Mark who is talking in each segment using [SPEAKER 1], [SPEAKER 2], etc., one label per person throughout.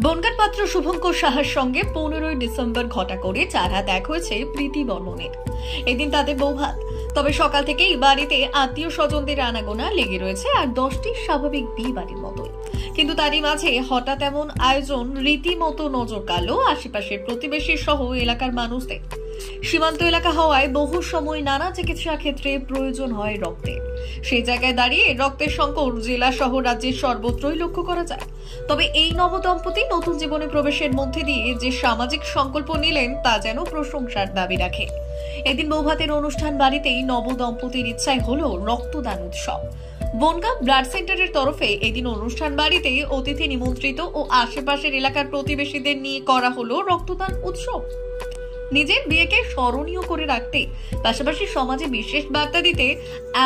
[SPEAKER 1] বনগাঁর পাত্র শুভঙ্কর সাহার সঙ্গে 15ই ডিসেম্বর ঘটা করে 4 হাত এক হয়েছে প্রীতি বর্মনের। এদিন তাদের বৌভাত। তবে সকাল থেকেই বাড়িতে আত্মীয় স্বজনদের আনাগোনা লেগে রয়েছে, আর 10টি স্বাভাবিক বিয়ে বাড়ির মতোই। কিন্তু তারই মাঝে হঠাৎ এমন আয়োজন রীতিমতো নজর কাড়লো আশেপাশের প্রতিবেশী সহ এলাকার মানুষদের। সীমান্ত এলাকা হওয়ায় বহু সময় নানা চিকিৎসা ক্ষেত্রে প্রয়োজন হয় রক্তের। সেই জায়গায় দাঁড়িয়ে রক্তের সংকট জেলা সহ রাজ্যের সর্বত্রই লক্ষ্য করা যায়। তবে এই নবদম্পতি নতুন জীবনে প্রবেশের মধ্যে দিয়ে যে সামাজিক সংকল্প নিলেন তা যেন প্রশংসার দাবি রাখে। এদিন বৌভাতের অনুষ্ঠান বাড়িতেই নবদম্পতির ইচ্ছায় হলো রক্তদান উৎসব। বনগাঁ ব্লাড সেন্টারের তরফে এদিন অনুষ্ঠান বাড়িতে অতিথি নিমন্ত্রিত ও আশেপাশের এলাকার প্রতিবেশীদের নিয়ে করা হলো রক্তদান উৎসব। নিজের বিয়েকে স্মরণীয় করে রাখতে পাশাপাশি সমাজে বিশেষ বার্তা দিতে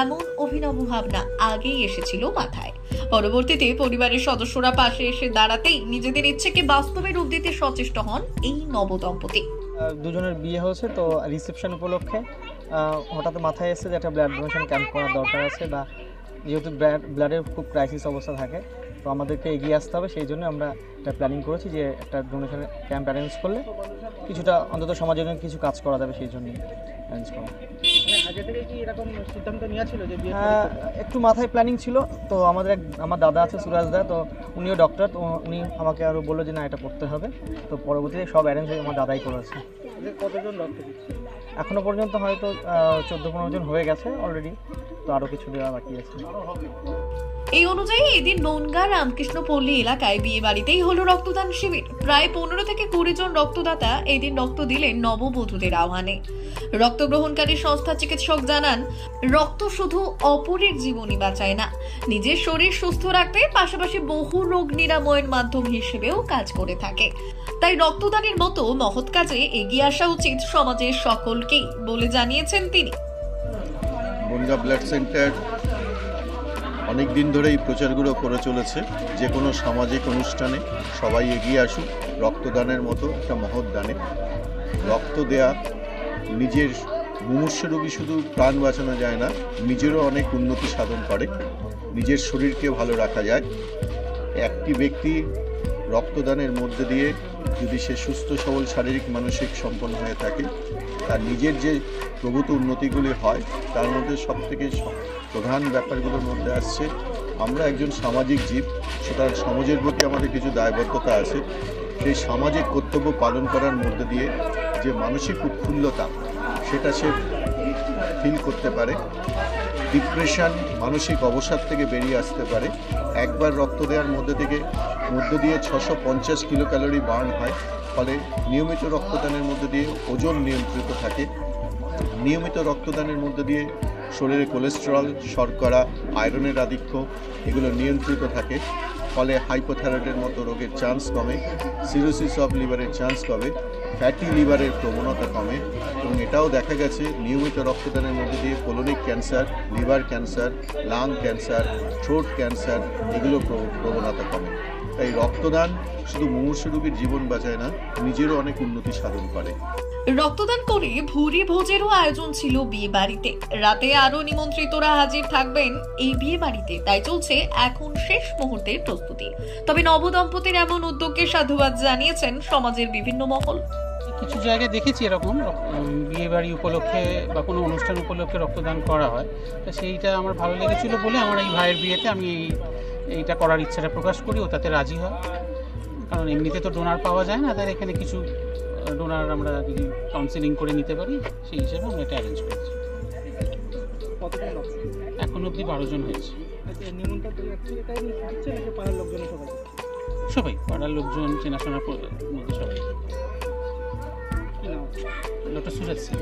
[SPEAKER 1] এমন অভিনব ভাবনা আগেই এসেছিল মাথায়। পরবর্তীতে পরিবারের সদস্যরা পাশে এসে দাঁড়াতেই নিজেদের ইচ্ছেকে বাস্তবে রূপ দিতে সচেষ্ট হন এই নবদম্পতি।
[SPEAKER 2] দুজনের বিয়ে হয়েছে, তো রিসেপশন উপলক্ষে হঠাৎ মাথায় এসেছে যে একটা ব্লাড ডোনেশন ক্যাম্প করার দরকার আছে, বা যেহেতু ব্লাডের খুব ক্রাইসিস অবস্থা থাকে, তো আমাদেরকে এগিয়ে আসতে হবে। সেই জন্য আমরা একটা প্ল্যানিং করেছি যে একটা ডোনেশন ক্যাম্প অ্যারেঞ্জ করলে কিছুটা অন্তত সমাজের জন্য কিছু কাজ করা যাবে, সেই জন্যই অ্যারেঞ্জ করা। আগে থেকে কি এরকম সিদ্ধান্ত নেওয়া ছিল যে একটু মাথায় প্ল্যানিং ছিল। তো আমার দাদা আছে সুরাজ দা, তো উনিও ডক্টর, তো উনি আমাকে আরও বললো যে না এটা করতে হবে। তো পরবর্তীতে সব অ্যারেঞ্জ হয়ে আমার দাদাই করেছে। কতজন রক্ত দিচ্ছে? এখনও পর্যন্ত হয়তো 14-15 জন হয়ে গেছে অলরেডি, তো আরও কিছু দেওয়া বাকি আছে।
[SPEAKER 1] এই অনুযায়ী এদিন বনগাঁ রামকৃষ্ণপল্লী এলাকায় বিয়ে বাড়িতেই হলো রক্তদান শিবির। প্রায় 15 থেকে 20 জন রক্তদাতা এদিন রক্ত দিলেন নববধূদের আহ্বানে। রক্ত গ্রহণকারী সংস্থা চিকিৎসক জানান, রক্ত শুধু অপরের জীবনই বাঁচায় না, নিজের শরীর সুস্থ রাখতে পাশাপাশি বহু রোগ নিরাময়ের মাধ্যম হিসেবেও কাজ করে থাকে। তাই রক্তদানের মতো মহৎ কাজে এগিয়ে আসা উচিত সমাজের সকলকেই বলে জানিয়েছেন তিনি।
[SPEAKER 3] বনগাঁ ব্লাড সেন্টার অনেক দিন ধরে এই প্রচারগুলো করে চলেছে, যে কোনো সামাজিক অনুষ্ঠানে সবাই এগিয়ে আসুক রক্তদানের মতো একটা মহৎ দানে। রক্ত দেয়া নিজের মুমূর্ষু রোগী শুধু প্রাণ বাঁচানো যায় না, নিজেরও অনেক উন্নতি সাধন করে, নিজের শরীরকে ভালো রাখা যায়। একটি ব্যক্তি রক্তদানের মধ্যে দিয়ে যদি সে সুস্থ সবল শারীরিক মানসিক সম্পন্ন হয়ে থাকে, তার নিজের যে প্রভূত উন্নতিগুলি হয় তার মধ্যে সবথেকে প্রধান ব্যাপারগুলোর মধ্যে আসছে আমরা একজন সামাজিক জীব, সুতরাং সমাজের প্রতি আমাদের কিছু দায়বদ্ধতা আছে। সেই সামাজিক কর্তব্য পালন করার মধ্যে দিয়ে যে মানসিক উৎফুল্লতা সেটা সে ফিল করতে পারে, ডিপ্রেশন মানসিক অবসাদ থেকে বেরিয়ে আসতে পারে। একবার রক্ত দেওয়ার মধ্যে দিয়ে 650 কিলো ক্যালোরি বার্ন হয়, ফলে নিয়মিত রক্তদানের মধ্যে দিয়ে ওজন নিয়ন্ত্রিত থাকে। নিয়মিত রক্তদানের মধ্যে দিয়ে শরীরে কোলেস্টেরল, শর্করা, আয়রনের আধিক্য এগুলো নিয়ন্ত্রিত থাকে, ফলে হাইপোথাইরয়েডের মতো রোগের চান্স কমে, সিরোসিস অফ লিভারের চান্স কমে, ফ্যাটি লিভারের প্রবণতা কমে। এবং এটাও দেখা গেছে নিয়মিত রক্তদানের মধ্যে দিয়ে colonic cancer, liver cancer, lung cancer, throat cancer এগুলো প্রবণতা কমে। তাই রক্তদান শুধু মুমূর্ষু রোগীর জীবন বাঁচায় না, নিজেরও অনেক উন্নতি সাধন করে।
[SPEAKER 1] রক্তদান করে ভুরি ভোজেরও আয়োজন ছিল বিয়ে বাড়িতে। রাতে আরো নিমন্ত্রিতরা হাজির থাকবেন এই বিয়ে বাড়িতে, তাই চলছে এখন শেষ মুহূর্তের প্রস্তুতি। তবে নবদম্পতির এমন উদ্যোগকে সাধুবাদ জানিয়েছেন সমাজের বিভিন্ন মহল।
[SPEAKER 4] কিছু জায়গায় দেখেছি এরকম বিয়ে বাড়ি উপলক্ষে বা কোনো অনুষ্ঠান উপলক্ষে রক্তদান করা হয়, তো সেইটা আমার ভালো লেগেছিল বলে আমার এই ভাইয়ের বিয়েতে আমি এইটা করার ইচ্ছাটা প্রকাশ করি, ও তাতে রাজি হয়। কারণ এমনিতে তো ডোনার পাওয়া যায় না, তাদের এখানে কিছু ডোনার আমরা যদি কাউন্সিলিং করে নিতে পারি সেই হিসেবে আমরা এটা অ্যারেঞ্জ করেছি। এখন অবধি 12 জন হয়েছে। সবাই পাড়ার লোকজন, চেনাশোনার মধ্যে সবাই। ডক্টর সুরাজ সিং।